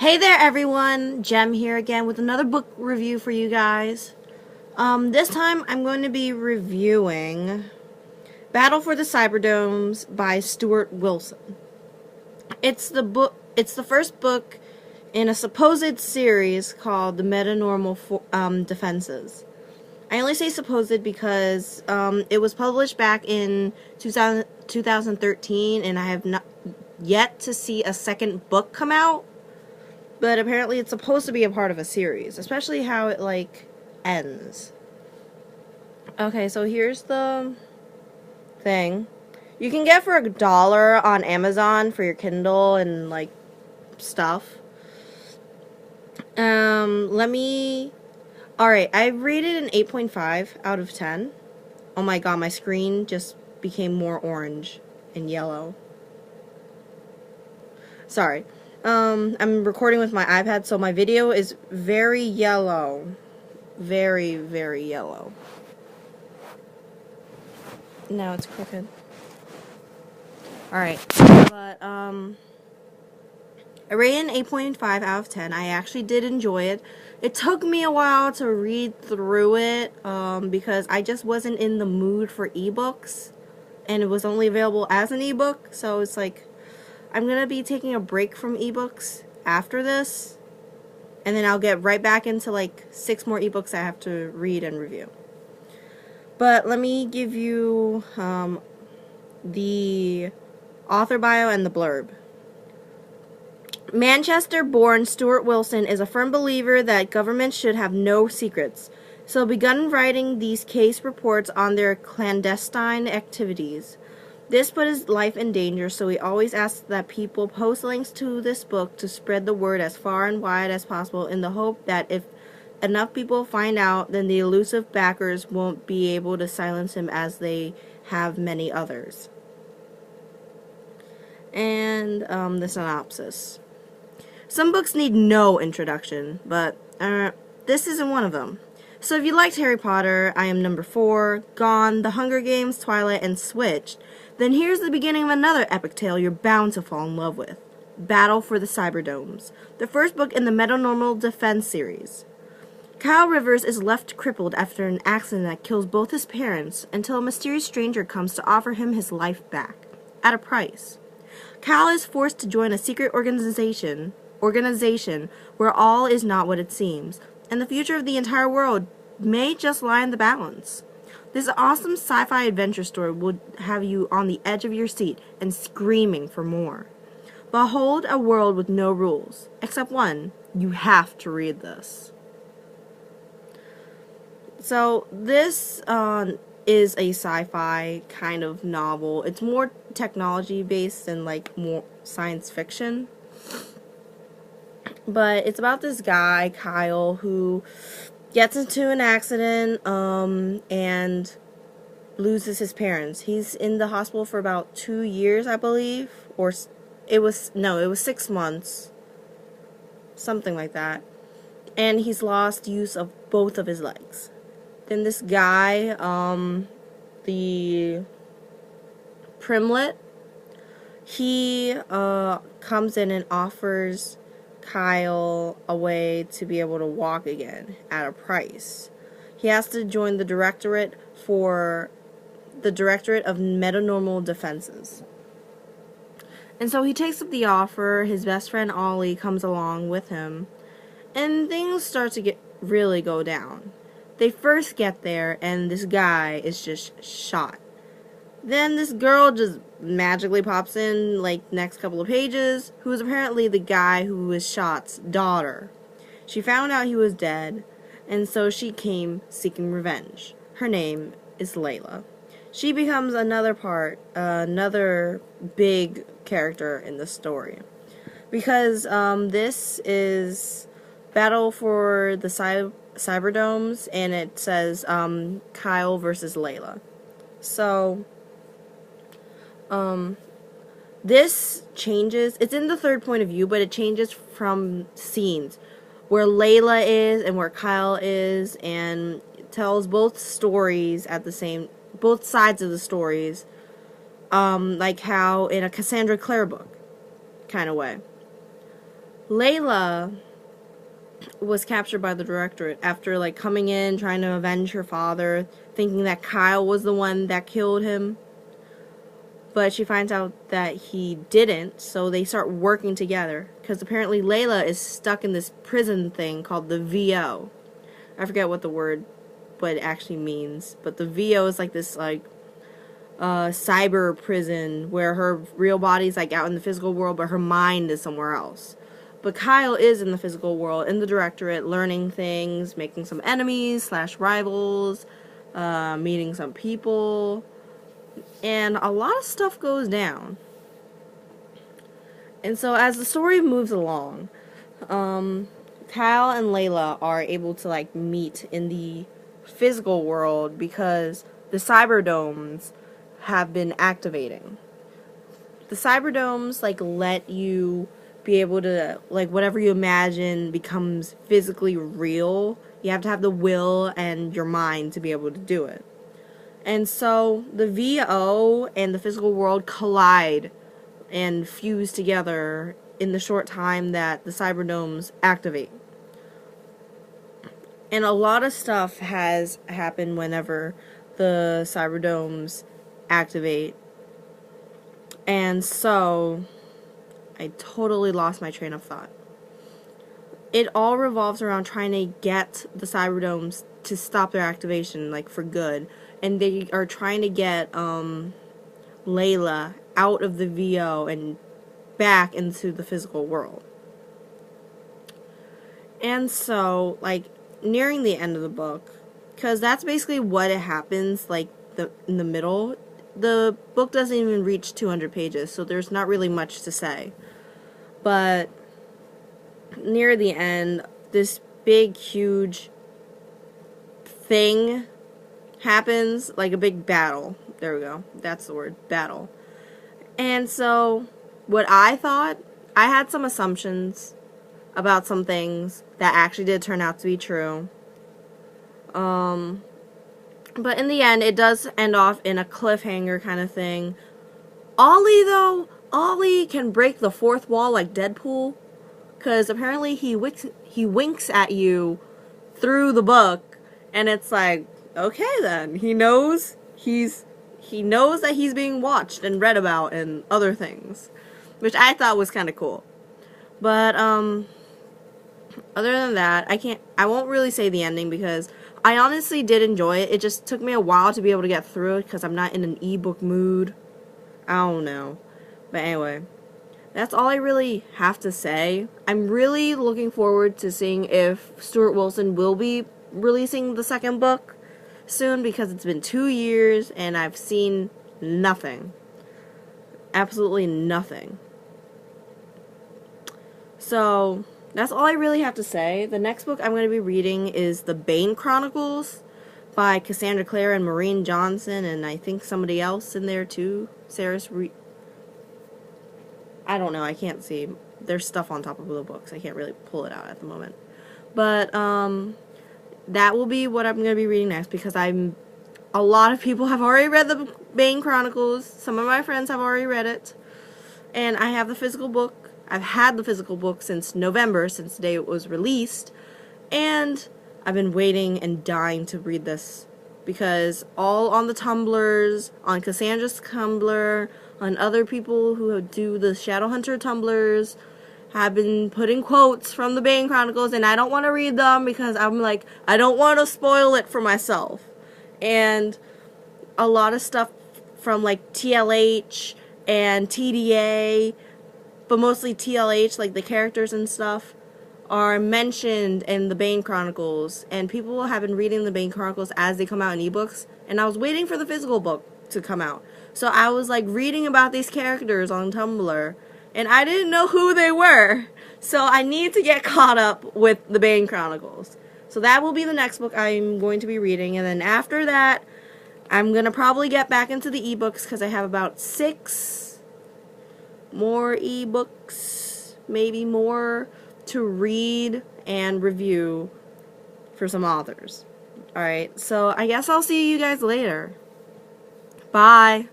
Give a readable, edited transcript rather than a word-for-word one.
Hey there everyone, Jem here again with another book review for you guys. This time I'm going to be reviewing Battle for the Cyberdomes by Stuart Wilson. It's the first book in a supposed series called The Metanormal Defenses. I only say supposed because it was published back in 2013 and I have not yet to see a second book come out. But apparently it's supposed to be a part of a series, especially how it, ends. Okay, so here's the thing. You can get for $1 on Amazon for your Kindle and, stuff. Alright, I rated an 8.5 out of 10. Oh my god, my screen just became more orange and yellow. Sorry. I'm recording with my iPad, so my video is very yellow. Very, very yellow. Now it's crooked. Alright. But, I rated an 8.5 out of 10. I actually did enjoy it. It took me a while to read through it, because I just wasn't in the mood for ebooks. And it was only available as an ebook, so it's like, I'm going to be taking a break from ebooks after this, and then I'll get right back into 6 more ebooks I have to read and review. But let me give you the author bio and the blurb. Manchester-born Stuart Wilson is a firm believer that governments should have no secrets, so begun writing these case reports on their clandestine activities. This put his life in danger, so he always asks that people post links to this book to spread the word as far and wide as possible in the hope that if enough people find out, then the elusive backers won't be able to silence him as they have many others. And the synopsis. Some books need no introduction, but this isn't one of them. So if you liked Harry Potter, I Am Number 4, Gone, The Hunger Games, Twilight, and Switched, then here's the beginning of another epic tale you're bound to fall in love with. Battle for the Cyberdomes, the first book in the Metanormal Defense series. Kyle Rivers is left crippled after an accident that kills both his parents until a mysterious stranger comes to offer him his life back, at a price. Kyle is forced to join a secret organization where all is not what it seems, and the future of the entire world may just lie in the balance. This awesome sci-fi adventure story will have you on the edge of your seat and screaming for more. Behold a world with no rules, except one: you have to read this. So this is a sci-fi kind of novel. It's more technology based than more science fiction. But it's about this guy, Kyle, who gets into an accident and loses his parents. He's in the hospital for about 2 years, I believe, or it was 6 months, something like that. And he's lost use of both of his legs. Then this guy, the Primlet, he comes in and offers Kyle a way to be able to walk again at a price. He has to join the Directorate of Metanormal Defenses. And so he takes up the offer. His best friend Ollie comes along with him, and things start to really go down. They first get there and this guy is just shot. Then this girl just magically pops in next couple of pages, who is apparently the guy who was shot's daughter. She found out he was dead, and so she came seeking revenge. Her name is Layla. She becomes another big character in the story. Because this is Battle for the Cyberdomes, and it says Kyle versus Layla. So this changes. It's in the third point of view, but it changes from scenes where Layla is and where Kyle is, and it tells both stories both sides of the stories, like how in a Cassandra Clare book kind of way. Layla was captured by the Directorate after, like, coming in, trying to avenge her father, thinking that Kyle was the one that killed him. But she finds out that he didn't, so they start working together. Because apparently Layla is stuck in this prison thing called the VO. I forget what it actually means. But the VO is like this, like, cyber prison where her real body's, like, out in the physical world, but her mind is somewhere else. But Kyle is in the physical world, in the Directorate, learning things, making some enemies / rivals, meeting some people, and a lot of stuff goes down. And so as the story moves along, Kyle and Layla are able to, like, meet in the physical world because the Cyberdomes have been activating. The Cyberdomes, like, let you be able to, like, whatever you imagine becomes physically real. You have to have the will and your mind to be able to do it. And so the VO and the physical world collide and fuse together in the short time that the Cyberdomes activate. And a lot of stuff has happened whenever the Cyberdomes activate. And so I totally lost my train of thought. It all revolves around trying to get the Cyberdomes to stop their activation, like, for good. And they are trying to get Layla out of the VO and back into the physical world. And so, like, nearing the end of the book, because that's basically what it happens, like, in the middle. The book doesn't even reach 200 pages, so there's not really much to say. But near the end, this big, huge thing happens, like a big battle. There we go. That's the word, battle. And so, what I thought, I had some assumptions about some things that actually did turn out to be true. But in the end, it does end off in a cliffhanger kind of thing. Ollie can break the fourth wall like Deadpool, because apparently he winks at you through the book, and it's like, okay then, he knows that he's being watched and read about and other things, which I thought was kind of cool. But other than that, I won't really say the ending because I honestly did enjoy it. It just took me a while to be able to get through it because I'm not in an ebook mood. I don't know. But anyway, that's all I really have to say. I'm really looking forward to seeing if Stuart Wilson will be releasing the second book soon, because it's been 2 years and I've seen nothing. Absolutely nothing. So that's all I really have to say. The next book I'm going to be reading is The Bane Chronicles by Cassandra Clare and Maureen Johnson, and I think somebody else in there too. I don't know, I can't see. There's stuff on top of the books. I can't really pull it out at the moment. But that will be what I'm going to be reading next, because a lot of people have already read The Bane Chronicles. Some of my friends have already read it. And I have the physical book. I've had the physical book since November, since the day it was released. And I've been waiting and dying to read this, because all on the Tumblrs, on Cassandra's Tumblr, on other people who do the Shadowhunter Tumblrs, have been putting quotes from the Bane Chronicles, and I don't want to read them because I'm like, I don't want to spoil it for myself. And a lot of stuff from, like, TLH and TDA, but mostly TLH, like the characters and stuff, are mentioned in the Bane Chronicles, and people have been reading the Bane Chronicles as they come out in ebooks, and I was waiting for the physical book to come out. So I was, like, reading about these characters on Tumblr, and I didn't know who they were. So I need to get caught up with the Bane Chronicles. So that will be the next book I'm going to be reading, and then after that, I'm going to probably get back into the ebooks, because I have about 6 more ebooks, maybe more, to read and review for some authors. Alright, so I guess I'll see you guys later. Bye.